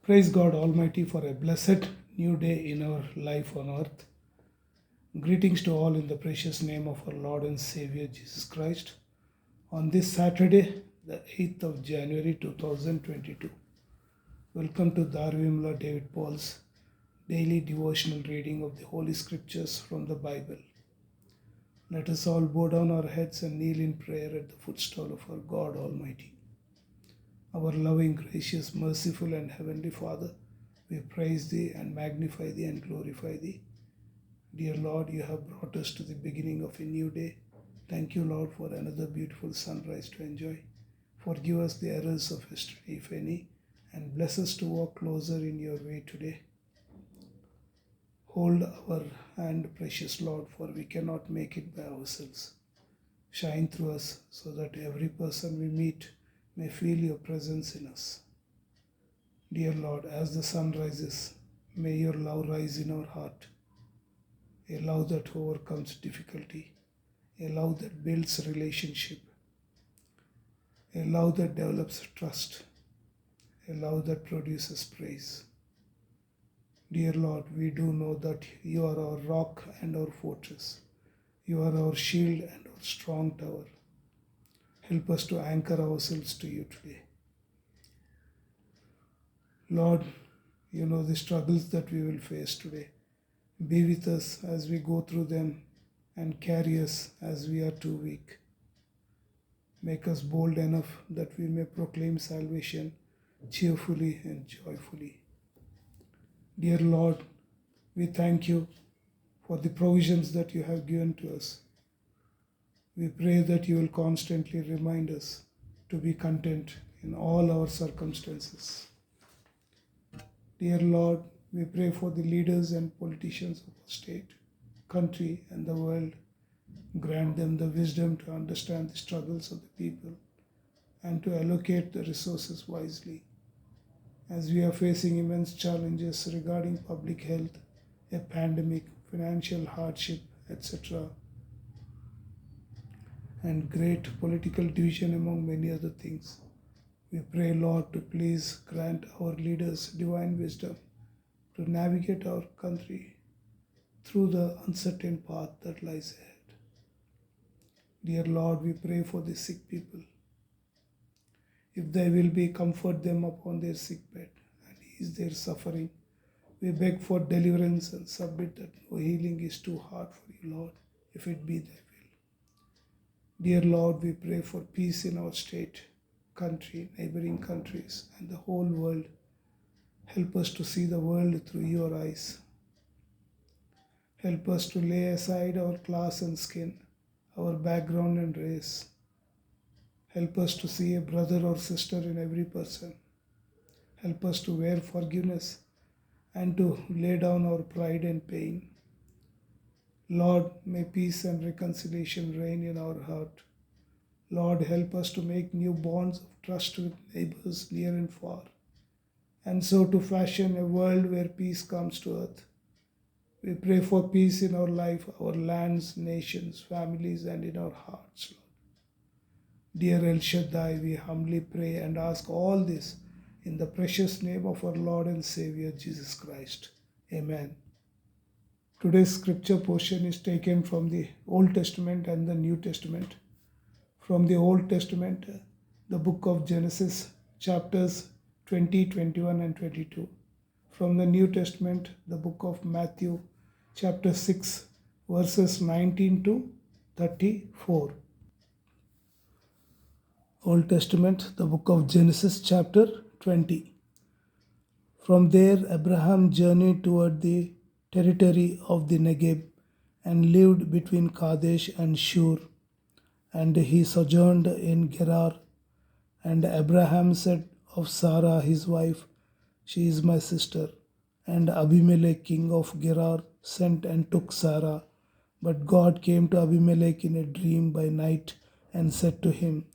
Praise God Almighty for a blessed new day in our life on earth. Greetings to all in the precious name of our Lord and Savior Jesus Christ. On this Saturday, the 8th of January 2022, welcome to Darvimla David Paul's daily devotional reading of the Holy Scriptures from the Bible. Let us all bow down our heads and kneel in prayer at the footstool of our God Almighty. Our loving, gracious, merciful, and heavenly Father, we praise Thee and magnify Thee and glorify Thee. Dear Lord, You have brought us to the beginning of a new day. Thank You, Lord, for another beautiful sunrise to enjoy. Forgive us the errors of yesterday, if any, and bless us to walk closer in Your way today. Hold our hand, precious Lord, for we cannot make it by ourselves. Shine through us so that every person we meet may feel Your presence in us. Dear Lord, as the sun rises, may Your love rise in our heart, a love that overcomes difficulty, a love that builds relationship, a love that develops trust, a love that produces praise. Dear Lord, we do know that You are our rock and our fortress. You are our shield and our strong tower. Help us to anchor ourselves to You today. Lord, You know the struggles that we will face today. Be with us as we go through them and carry us as we are too weak. Make us bold enough that we may proclaim salvation cheerfully and joyfully. Dear Lord, we thank You for the provisions that You have given to us. We pray that You will constantly remind us to be content in all our circumstances. Dear Lord, we pray for the leaders and politicians of our state, country, and the world. Grant them the wisdom to understand the struggles of the people and to allocate the resources wisely. As we are facing immense challenges regarding public health, a pandemic, financial hardship, etc., and great political division among many other things, we pray, Lord, to please grant our leaders divine wisdom to navigate our country through the uncertain path that lies ahead. Dear Lord, we pray for the sick people. If Thy will be, comfort them upon their sick bed and ease their suffering. We beg for deliverance and submit that no healing is too hard for You, Lord, if it be Thy will. Dear Lord, we pray for peace in our state, country, neighboring countries, and the whole world. Help us to see the world through Your eyes. Help us to lay aside our class and skin, our background and race. Help us to see a brother or sister in every person. Help us to wear forgiveness and to lay down our pride and pain. Lord, may peace and reconciliation reign in our heart. Lord, help us to make new bonds of trust with neighbors near and far, and so to fashion a world where peace comes to earth. We pray for peace in our life, our lands, nations, families, and in our hearts, Lord. Dear El Shaddai, we humbly pray and ask all this in the precious name of our Lord and Savior Jesus Christ. Amen. Today's scripture portion is taken from the Old Testament and the New Testament. From the Old Testament, the book of Genesis, chapters 20, 21, and 22. From the New Testament, the book of Matthew, chapter 6, verses 19 to 34. Old Testament, the book of Genesis, chapter 20. From there, Abraham journeyed toward the territory of the Negeb and lived between Kadesh and Shur. And he sojourned in Gerar. And Abraham said of Sarah his wife, She is my sister. And Abimelech king of Gerar sent and took Sarah. But God came to Abimelech in a dream by night and said to him,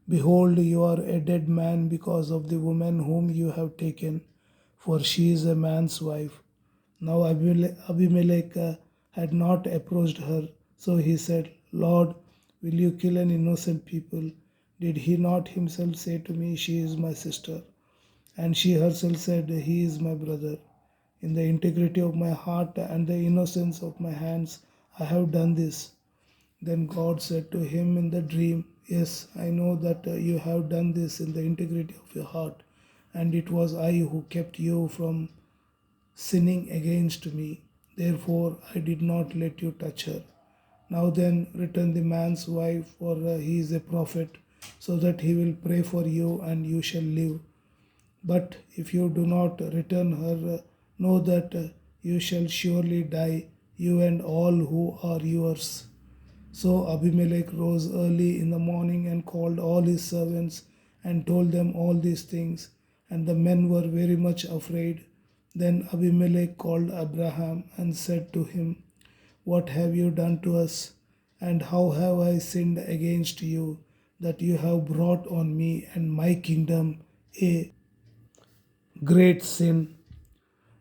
Behold, you are a dead man because of the woman whom you have taken, for she is a man's wife. Now Abimelech had not approached her, so he said, Lord, will you kill an innocent people? Did he not himself say to me, She is my sister? And she herself said, He is my brother. In the integrity of my heart and the innocence of my hands, I have done this. Then God said to him in the dream, Yes, I know that you have done this in the integrity of your heart, and it was I who kept you from sinning against me. Therefore, I did not let you touch her. Now then, return the man's wife, for he is a prophet, so that he will pray for you and you shall live. But if you do not return her, know that you shall surely die, you and all who are yours. So Abimelech rose early in the morning and called all his servants and told them all these things. And the men were very much afraid. Then Abimelech called Abraham and said to him, What have you done to us? And how have I sinned against you, that you have brought on me and my kingdom a great sin?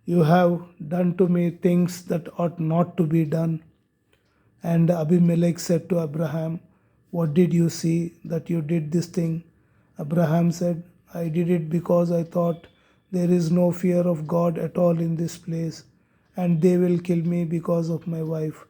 You have done to me things that ought not to be done. And Abimelech said to Abraham, What did you see that you did this thing? Abraham said, I did it because I thought there is no fear of God at all in this place, and they will kill me because of my wife.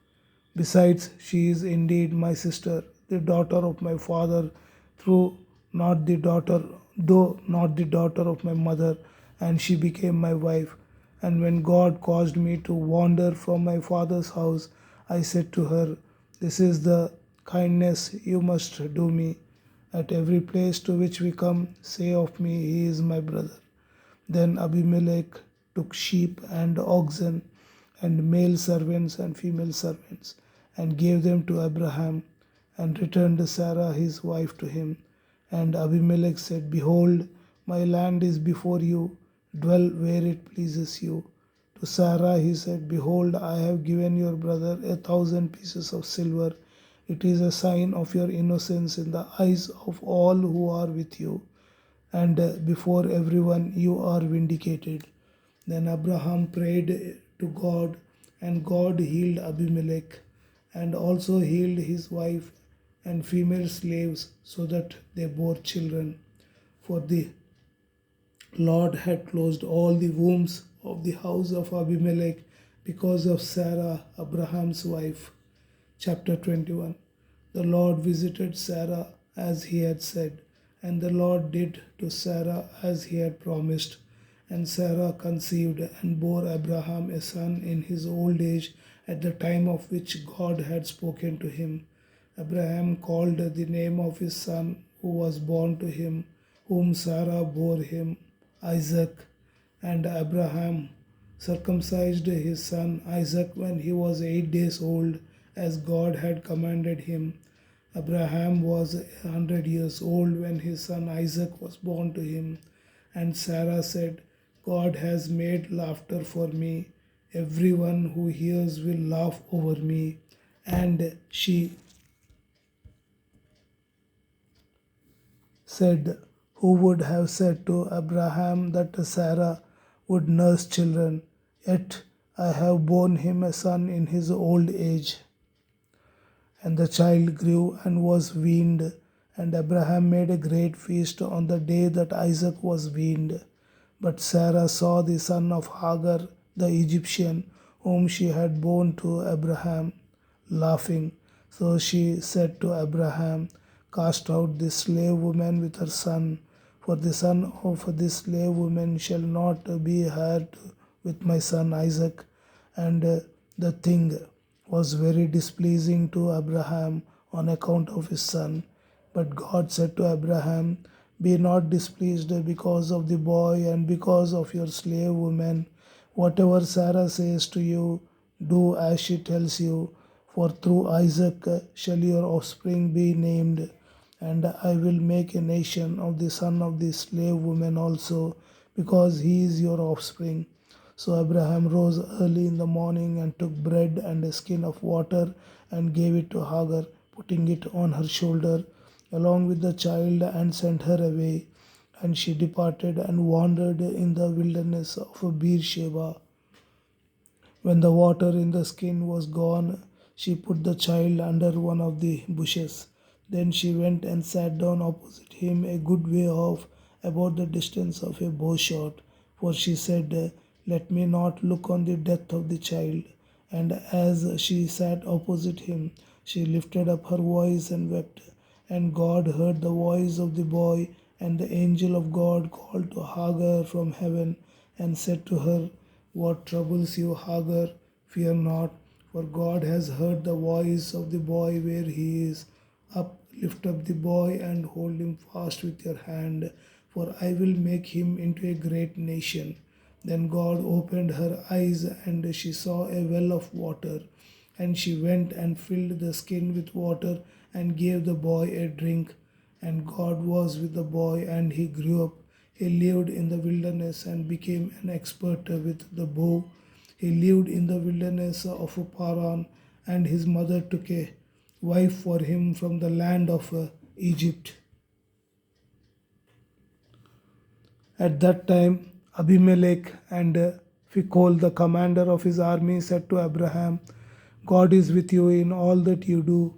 Besides, she is indeed my sister, the daughter of my father, through not the daughter, though not the daughter of my mother, and she became my wife. And when God caused me to wander from my father's house, I said to her, This is the kindness you must do me. At every place to which we come, say of me, He is my brother. Then Abimelech took sheep and oxen and male servants and female servants and gave them to Abraham and returned Sarah his wife to him. And Abimelech said, Behold, my land is before you, dwell where it pleases you. To Sarah he said, Behold, I have given your brother 1,000 pieces of silver. It is a sign of your innocence in the eyes of all who are with you, and before everyone you are vindicated. Then Abraham prayed to God, and God healed Abimelech, and also healed his wife and female slaves, so that they bore children. For the Lord had closed all the wombs of the house of Abimelech because of Sarah, Abraham's wife. Chapter 21. The Lord visited Sarah as he had said, and the Lord did to Sarah as he had promised. And Sarah conceived and bore Abraham a son in his old age at the time of which God had spoken to him. Abraham called the name of his son who was born to him, whom Sarah bore him, Isaac. And Abraham circumcised his son Isaac when he was 8 days old, as God had commanded him. Abraham was 100 years old when his son Isaac was born to him. And Sarah said, God has made laughter for me. Everyone who hears will laugh over me. And she said, Who would have said to Abraham that Sarah would nurse children? Yet I have borne him a son in his old age. And the child grew and was weaned, and Abraham made a great feast on the day that Isaac was weaned. But Sarah saw the son of Hagar the Egyptian, whom she had borne to Abraham, laughing. So she said to Abraham, Cast out this slave woman with her son, for the son of this slave woman shall not be heir with my son Isaac. And the thing was very displeasing to Abraham on account of his son. But God said to Abraham, Be not displeased because of the boy and because of your slave woman. Whatever Sarah says to you, do as she tells you, for through Isaac shall your offspring be named. And I will make a nation of the son of the slave woman also, because he is your offspring. So Abraham rose early in the morning and took bread and a skin of water and gave it to Hagar, putting it on her shoulder, along with the child, and sent her away. And she departed and wandered in the wilderness of Beersheba. When the water in the skin was gone, she put the child under one of the bushes. Then she went and sat down opposite him a good way off, about the distance of a bow shot. For she said, Let me not look on the death of the child. And as she sat opposite him, she lifted up her voice and wept. And God heard the voice of the boy, and the angel of God called to Hagar from heaven and said to her, What troubles you, Hagar? Fear not, for God has heard the voice of the boy where he is. Up, lift up the boy and hold him fast with your hand, for I will make him into a great nation. Then God opened her eyes, and she saw a well of water. And she went and filled the skin with water and gave the boy a drink. And God was with the boy, and he grew up. He lived in the wilderness and became an expert with the bow. He lived in the wilderness of Paran, and his mother took a wife for him from the land of Egypt. At that time, Abimelech and Phicol, the commander of his army, said to Abraham, God is with you in all that you do.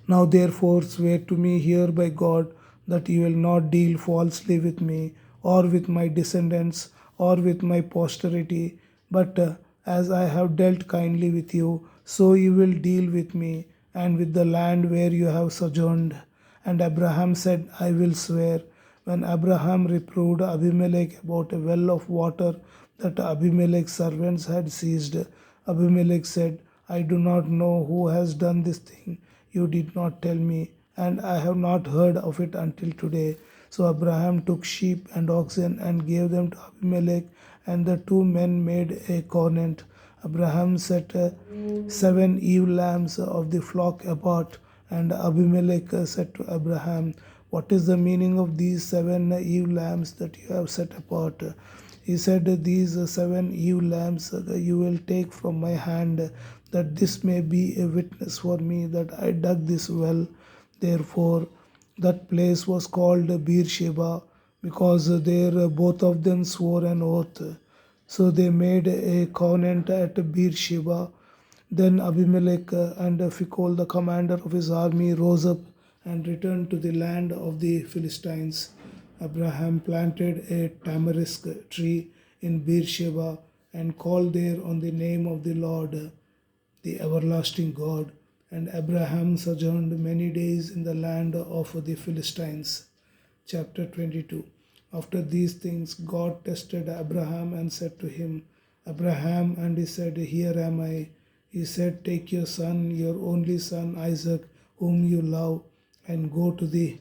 Now therefore swear to me here by God that you will not deal falsely with me, or with my descendants, or with my posterity, but as I have dealt kindly with you, so you will deal with me, and with the land where you have sojourned. And Abraham said, I will swear. When Abraham reproved Abimelech about a well of water that Abimelech's servants had seized, Abimelech said, I do not know who has done this thing. You did not tell me, and I have not heard of it until today. So Abraham took sheep and oxen and gave them to Abimelech, and the two men made a covenant. Abraham set 7 ewe lambs of the flock apart, and Abimelech said to Abraham, What is the meaning of these 7 ewe lambs that you have set apart? He said, These 7 ewe lambs you will take from my hand, that this may be a witness for me that I dug this well. Therefore, that place was called Beersheba, because there both of them swore an oath. So they made a covenant at Beersheba. Then Abimelech and Phicol, the commander of his army, rose up and returned to the land of the Philistines. Abraham planted a tamarisk tree in Beersheba and called there on the name of the Lord, the everlasting God. And Abraham sojourned many days in the land of the Philistines. Chapter 22. After these things, God tested Abraham and said to him, Abraham, and he said, Here am I. He said, Take your son, your only son Isaac, whom you love, and go to the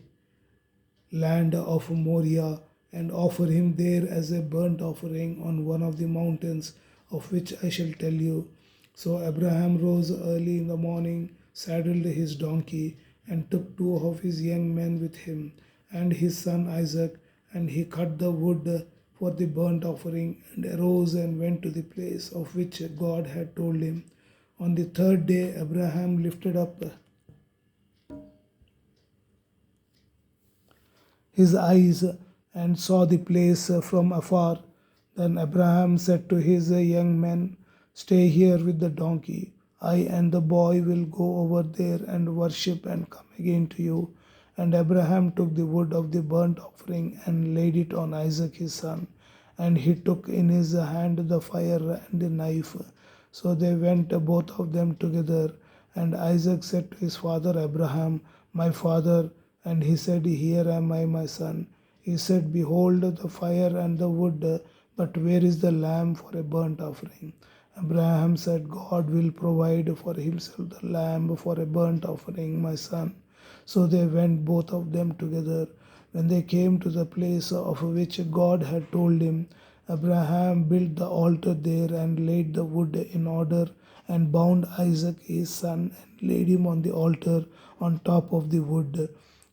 land of Moriah, and offer him there as a burnt offering on one of the mountains of which I shall tell you. So Abraham rose early in the morning, saddled his donkey, and took 2 of his young men with him, and his son Isaac, and he cut the wood for the burnt offering, and arose and went to the place of which God had told him. On the third day, Abraham lifted up his eyes and saw the place from afar. Then Abraham said to his young men, Stay here with the donkey. I and the boy will go over there and worship and come again to you. And Abraham took the wood of the burnt offering and laid it on Isaac his son. And he took in his hand the fire and the knife. So they went both of them together. And Isaac said to his father Abraham, My father. And he said, Here am I, my son. He said, Behold the fire and the wood, but where is the lamb for a burnt offering? Abraham said, God will provide for himself the lamb for a burnt offering, my son. So they went both of them together. When they came to the place of which God had told him, Abraham built the altar there and laid the wood in order and bound Isaac his son and laid him on the altar on top of the wood.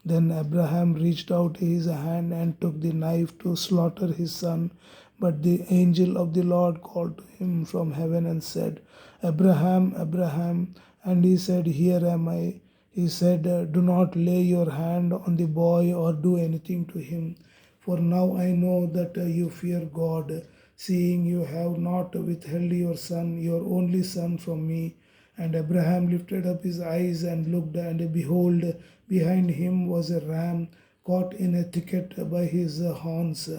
Then Abraham reached out his hand and took the knife to slaughter his son. But the angel of the Lord called to him from heaven and said, Abraham, Abraham. And he said, Here am I. He said, Do not lay your hand on the boy or do anything to him. For now I know that you fear God, seeing you have not withheld your son, your only son, from me. And Abraham lifted up his eyes and looked, and behold, behind him was a ram caught in a thicket by his horns.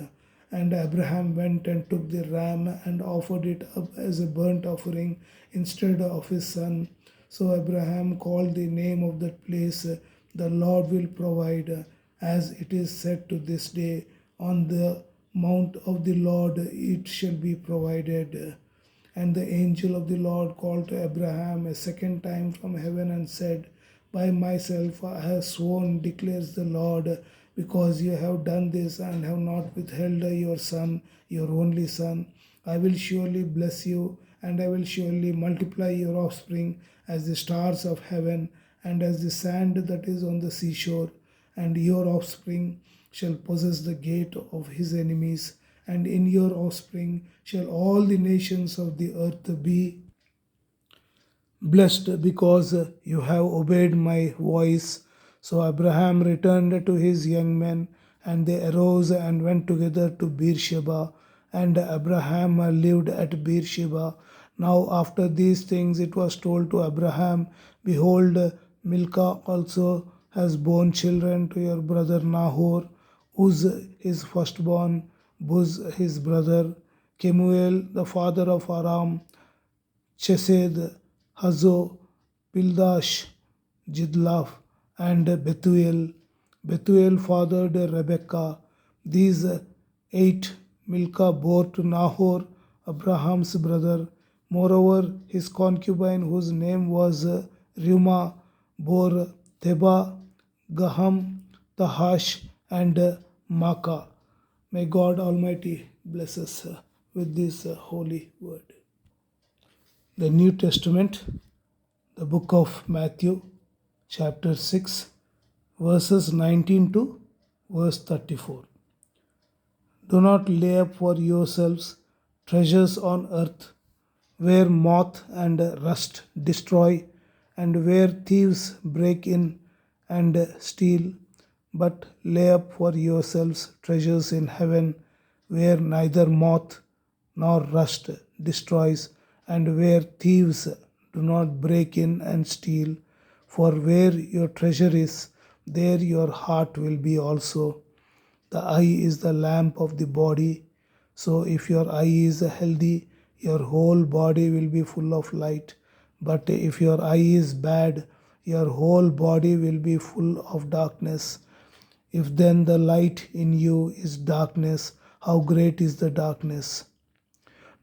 And Abraham went and took the ram and offered it up as a burnt offering instead of his son. So Abraham called the name of that place, The Lord will provide, as it is said to this day, On the mount of the Lord it shall be provided. And the angel of the Lord called to Abraham a second time from heaven and said, By myself I have sworn, declares the Lord, because you have done this and have not withheld your son, your only son. I will surely bless you, and I will surely multiply your offspring as the stars of heaven and as the sand that is on the seashore. And your offspring shall possess the gate of his enemies, and in your offspring shall all the nations of the earth be blessed, because you have obeyed my voice. So Abraham returned to his young men, and they arose and went together to Beersheba. And Abraham lived at Beersheba. Now after these things it was told to Abraham, Behold, Milcah also has borne children to your brother Nahor, Uz his firstborn, Buz his brother, Kemuel the father of Aram, Chesed, Hazo, Pildash, Jidlaph, and Bethuel. Bethuel fathered Rebekah. These 8 Milcah bore to Nahor, Abraham's brother. Moreover, his concubine, whose name was Reumah, bore Theba, Gaham, Tahash, and Makkah. May God Almighty bless us with this holy word. The New Testament, the book of Matthew, chapter 6, verses 19 to verse 34. Do not lay up for yourselves treasures on earth, where moth and rust destroy, and where thieves break in and steal, but lay up for yourselves treasures in heaven, where neither moth nor rust destroys, and where thieves do not break in and steal. For where your treasure is, there your heart will be also. The eye is the lamp of the body. So if your eye is healthy, your whole body will be full of light. But if your eye is bad, your whole body will be full of darkness. If then the light in you is darkness, how great is the darkness?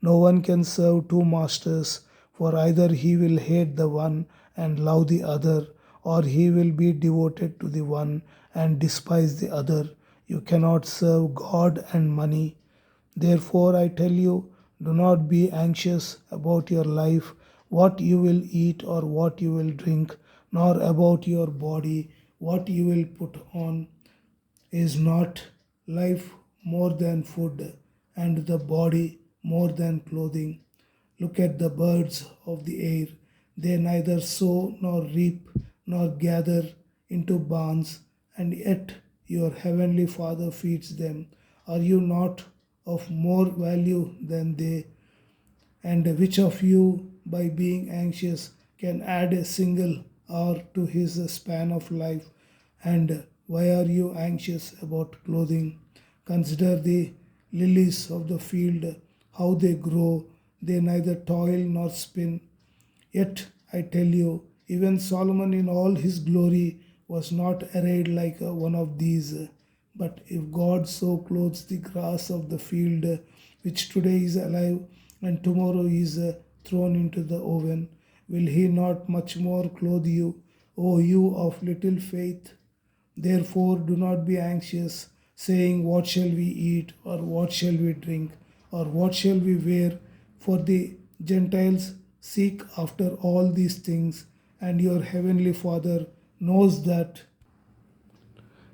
No one can serve two masters, for either he will hate the one and love the other, or he will be devoted to the one and despise the other. You cannot serve God and money. Therefore, I tell you, do not be anxious about your life, what you will eat or what you will drink, nor about your body, what you will put on. Is not life more than food, and the body more than clothing? Look at the birds of the air. They neither sow nor reap nor gather into barns, and yet your heavenly Father feeds them. Are you not of more value than they? And which of you, by being anxious, can add a single hour to his span of life? And why are you anxious about clothing? Consider the lilies of the field, how they grow. They neither toil nor spin. Yet I tell you, even Solomon in all his glory was not arrayed like one of these. But if God so clothes the grass of the field, which today is alive and tomorrow is thrown into the oven, will he not much more clothe you, O you of little faith? Therefore do not be anxious, saying, What shall we eat, or what shall we drink, or what shall we wear? For the Gentiles seek after all these things, and your heavenly Father knows that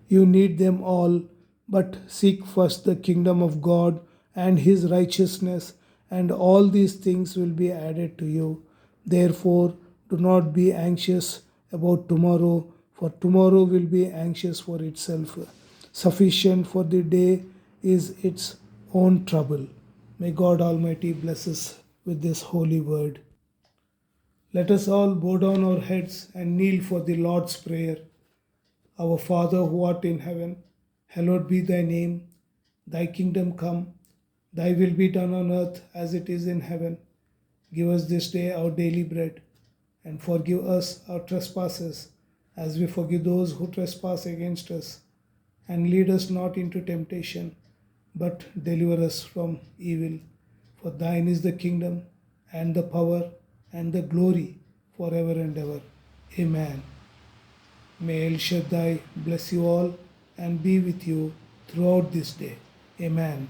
you need them all. But seek first the kingdom of God and his righteousness, and all these things will be added to you. Therefore, do not be anxious about tomorrow, for tomorrow will be anxious for itself. Sufficient for the day is its own trouble. May God Almighty bless us with this holy word. Let us all bow down our heads and kneel for the Lord's Prayer. Our Father who art in heaven, Hallowed be thy name, thy kingdom come, thy will be done on earth as it is in heaven. Give us this day our daily bread, and forgive us our trespasses, as we forgive those who trespass against us. And lead us not into temptation, but deliver us from evil. For thine is the kingdom, and the power, and the glory, forever and ever. Amen. May El Shaddai bless you all and be with you throughout this day. Amen.